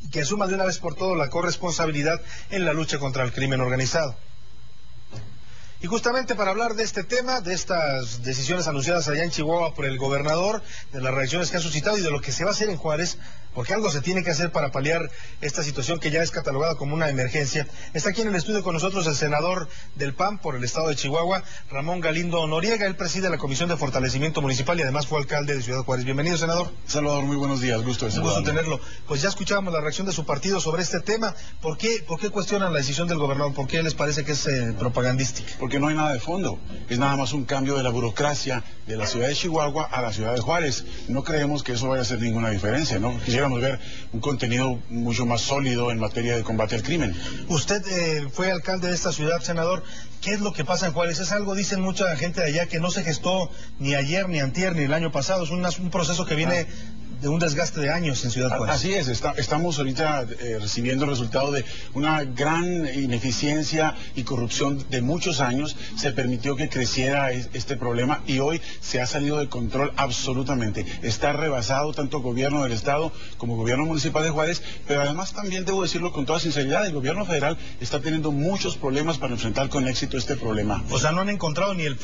y que asuma de una vez por todas la corresponsabilidad en la lucha contra el crimen organizado. Y justamente para hablar de este tema, de estas decisiones anunciadas allá en Chihuahua por el gobernador, de las reacciones que han suscitado y de lo que se va a hacer en Juárez, porque algo se tiene que hacer para paliar esta situación que ya es catalogada como una emergencia. Está aquí en el estudio con nosotros el senador del PAN por el estado de Chihuahua, Ramón Galindo Noriega. Él preside la Comisión de Fortalecimiento Municipal y además fue alcalde de Ciudad Juárez. Bienvenido, senador. Salvador, muy buenos días, gusto de saludarlo. Un gusto tenerlo. Pues ya escuchábamos la reacción de su partido sobre este tema. ¿Por qué cuestionan la decisión del gobernador? ¿Por qué les parece que es propagandística? Porque no hay nada de fondo, es nada más un cambio de la burocracia de la ciudad de Chihuahua a la ciudad de Juárez. No creemos que eso vaya a hacer ninguna diferencia, ¿no? Quisiéramos ver un contenido mucho más sólido en materia de combate al crimen. Usted fue alcalde de esta ciudad, senador. ¿Qué es lo que pasa en Juárez? Es algo, dicen mucha gente de allá, que no se gestó ni ayer, ni antier, ni el año pasado. Es un proceso que viene de un desgaste de años en Ciudad Juárez. Así es, estamos ahorita recibiendo el resultado de una gran ineficiencia y corrupción de muchos años. Se permitió que creciera este problema y hoy se ha salido de control absolutamente. Está rebasado tanto gobierno del estado como gobierno municipal de Juárez, pero además también debo decirlo con toda sinceridad, el gobierno federal está teniendo muchos problemas para enfrentar con éxito este problema. O sea, no han encontrado ni el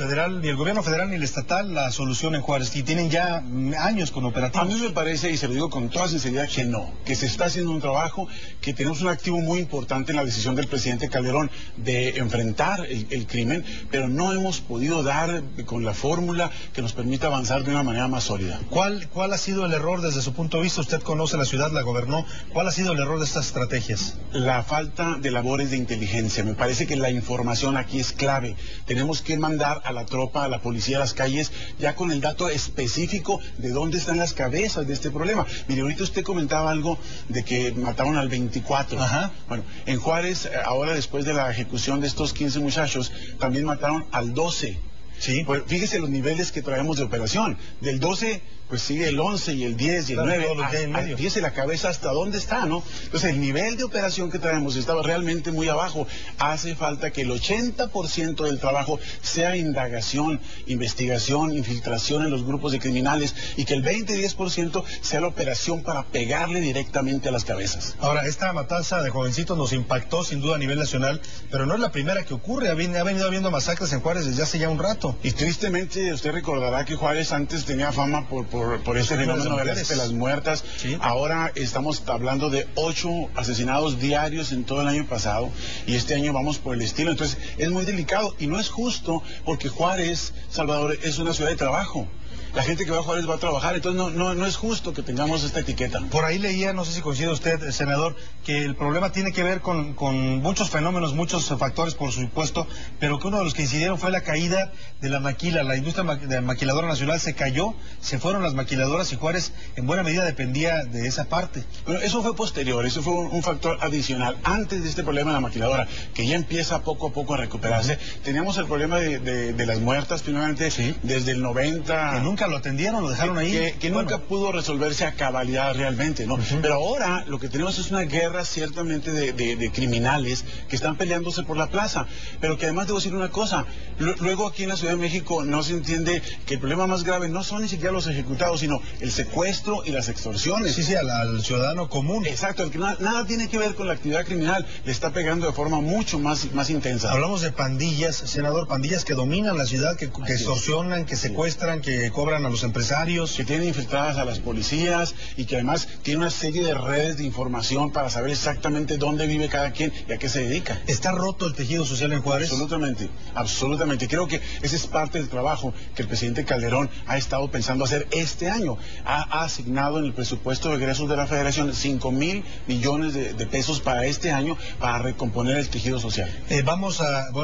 gobierno federal ni el estatal la solución en Juárez, y tienen ya años con operativos. A mí me parece, y se lo digo con toda sinceridad, que no, que se está haciendo un trabajo, que tenemos un activo muy importante en la decisión del presidente Calderón de enfrentar el crimen, pero no hemos podido dar con la fórmula que nos permita avanzar de una manera más sólida. ¿Cuál ha sido el error desde su punto de vista? Usted conoce la ciudad, la gobernó. ¿Cuál ha sido el error de estas estrategias? La falta de labores de inteligencia. Me parece que la información aquí es clave. Tenemos que mandar a la tropa, a la policía a las calles, ya con el dato específico de dónde están las cabezas de este problema. Mire, ahorita usted comentaba algo de que mataron al 24. Ajá. Bueno, en Juárez, ahora después de la ejecución de estos 15 muchachos, también mataron al 12. Sí. Pues fíjese los niveles que traemos de operación. Del 12, pues sigue el 11 y el 10 y el 9. Fíjese la cabeza hasta dónde está, ¿no? Entonces el nivel de operación que traemos estaba realmente muy abajo. Hace falta que el 80% del trabajo sea indagación, investigación, infiltración en los grupos de criminales, y que el 20-10% sea la operación para pegarle directamente a las cabezas. Ahora, esta matanza de jovencitos nos impactó sin duda a nivel nacional, pero no es la primera que ocurre. Ha venido habiendo masacres en Juárez desde hace ya un rato. Y tristemente usted recordará que Juárez antes tenía fama por este fenómeno de las muertas. Sí. Ahora estamos hablando de 8 asesinados diarios en todo el año pasado, y este año vamos por el estilo. Entonces es muy delicado y no es justo, porque Juárez, Salvador, es una ciudad de trabajo. La gente que va a Juárez va a trabajar, entonces no es justo que tengamos esta etiqueta. Por ahí leía, no sé si coincide usted, senador, que el problema tiene que ver con muchos fenómenos, muchos factores, por supuesto, pero que uno de los que incidieron fue la caída de la maquila. La industria maquiladora nacional se cayó, se fueron las maquiladoras, y Juárez en buena medida dependía de esa parte. Bueno, eso fue posterior, eso fue un factor adicional. Antes de este problema de la maquiladora, que ya empieza poco a poco a recuperarse, teníamos el problema de las muertas, primeramente, sí, desde el 90... Que nunca lo atendieron, lo dejaron ahí. Que nunca pudo resolverse a cabalidad realmente, ¿no? Pero ahora lo que tenemos es una guerra ciertamente de criminales que están peleándose por la plaza. Pero que además debo decir una cosa, luego aquí en la Ciudad de México no se entiende que el problema más grave no son ni siquiera los ejecutados, sino el secuestro y las extorsiones. Sí, al ciudadano común. Exacto, el que nada tiene que ver con la actividad criminal, le está pegando de forma mucho más intensa. Hablamos de pandillas, senador, pandillas que dominan la ciudad, que extorsionan, que secuestran, que cobran a los empresarios. Que tienen infiltradas a las policías, y que además tiene una serie de redes de información para saber exactamente dónde vive cada quien y a qué se dedica. ¿Está roto el tejido social en Juárez? Absolutamente, absolutamente. Creo que ese es parte del trabajo que el presidente Calderón ha estado pensando hacer este año. Ha asignado en el presupuesto de egresos de la Federación 5,000 millones de pesos para este año para recomponer el tejido social.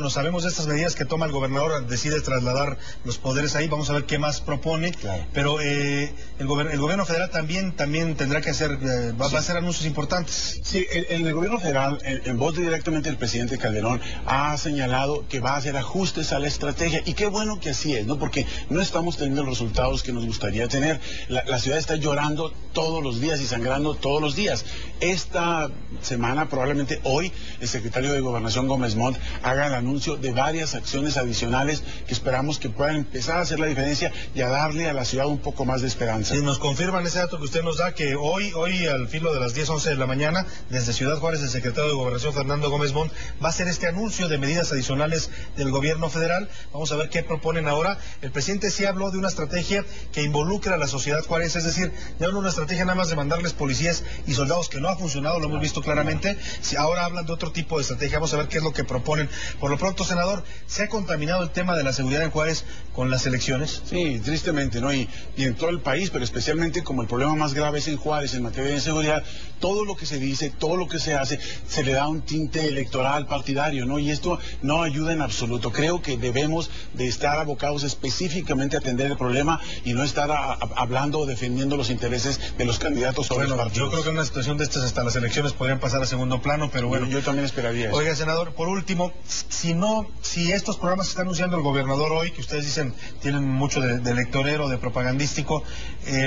Sabemos de estas medidas que toma el gobernador, decide trasladar los poderes ahí, vamos a ver qué más propone. Claro. Pero el gobierno federal también tendrá que hacer, va a hacer anuncios importantes. Sí, el gobierno federal, en voz directamente del presidente Calderón, ha señalado que va a hacer ajustes a la estrategia, y qué bueno que así es, ¿no? Porque no estamos teniendo los resultados que nos gustaría tener. La ciudad está llorando todos los días y sangrando todos los días. Esta semana, probablemente hoy, el secretario de Gobernación, Gómez Montt, haga el anuncio de varias acciones adicionales que esperamos que puedan empezar a hacer la diferencia y a dar darle a la ciudad un poco más de esperanza. Si nos confirman ese dato que usted nos da, que hoy al filo de las 10, 11 de la mañana, desde Ciudad Juárez, el secretario de Gobernación, Fernando Gómez Mont, va a hacer este anuncio de medidas adicionales del gobierno federal. Vamos a ver qué proponen ahora. El presidente sí habló de una estrategia que involucra a la sociedad juarense, es decir, ya no una estrategia nada más de mandarles policías y soldados, que no ha funcionado, lo hemos visto claramente. Si ahora hablan de otro tipo de estrategia, vamos a ver qué es lo que proponen. Por lo pronto, senador, ¿se ha contaminado el tema de la seguridad en Juárez con las elecciones? Sí, tristemente, ¿no? Y en todo el país, pero especialmente como el problema más grave es en Juárez en materia de inseguridad, todo lo que se dice, todo lo que se hace, se le da un tinte electoral partidario, ¿no? Y esto no ayuda en absoluto. Creo que debemos de estar abocados específicamente a atender el problema y no estar hablando o defendiendo los intereses de los candidatos sobre los partidos. Yo creo que en una situación de estas hasta las elecciones podrían pasar a segundo plano, pero bueno. Yo también esperaría eso. Oiga, senador, por último, si estos programas que está anunciando el gobernador hoy, que ustedes dicen tienen mucho de electorero, de propagandístico,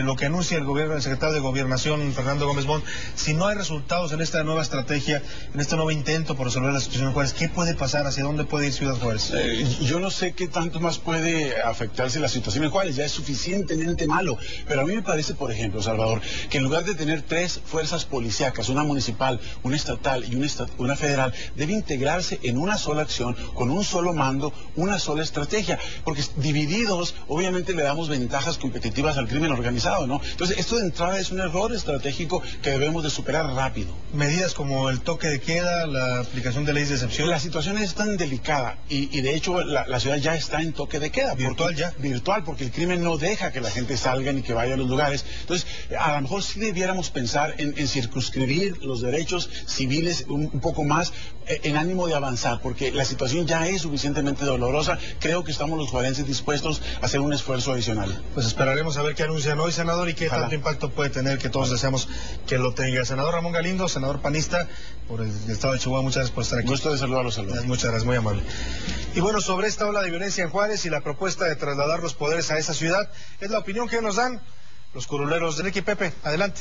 lo que anuncia el secretario de Gobernación, Fernando Gómez Mont, si no hay resultados en esta nueva estrategia, en este nuevo intento por resolver la situación en Juárez, ¿qué puede pasar? ¿Hacia dónde puede ir Ciudad Juárez? Yo no sé qué tanto más puede afectarse la situación en Juárez, ya es suficientemente malo, pero a mí me parece, por ejemplo, Salvador, que en lugar de tener 3 fuerzas policíacas, una municipal, una estatal y una federal, debe integrarse en una sola acción, con un solo mando, una sola estrategia, porque divididos obviamente le damos ventajas competitivas al crimen organizado, ¿no? Entonces esto de entrada es un error estratégico que debemos de superar rápido. Medidas como el toque de queda, la aplicación de leyes de excepción. La situación es tan delicada y de hecho la ciudad ya está en toque de queda. Virtual, porque el crimen no deja que la gente salga ni que vaya a los lugares. Entonces, a lo mejor sí debiéramos pensar en circunscribir los derechos civiles un poco más en ánimo de avanzar, porque la situación ya es suficientemente dolorosa. Creo que estamos los juarenses dispuestos a hacer un esfuerzo adicional. Pues esperaremos a ver qué anuncian hoy, senador, y qué tanto impacto puede tener, que todos deseamos que lo tenga. Senador Ramón Galindo, senador panista por el estado de Chihuahua, muchas gracias por estar aquí. Gusto de saludarlos. Muchas gracias, muy amable. Y bueno, sobre esta ola de violencia en Juárez y la propuesta de trasladar los poderes a esa ciudad, es la opinión que nos dan los curuleros del Equi. Pepe, adelante.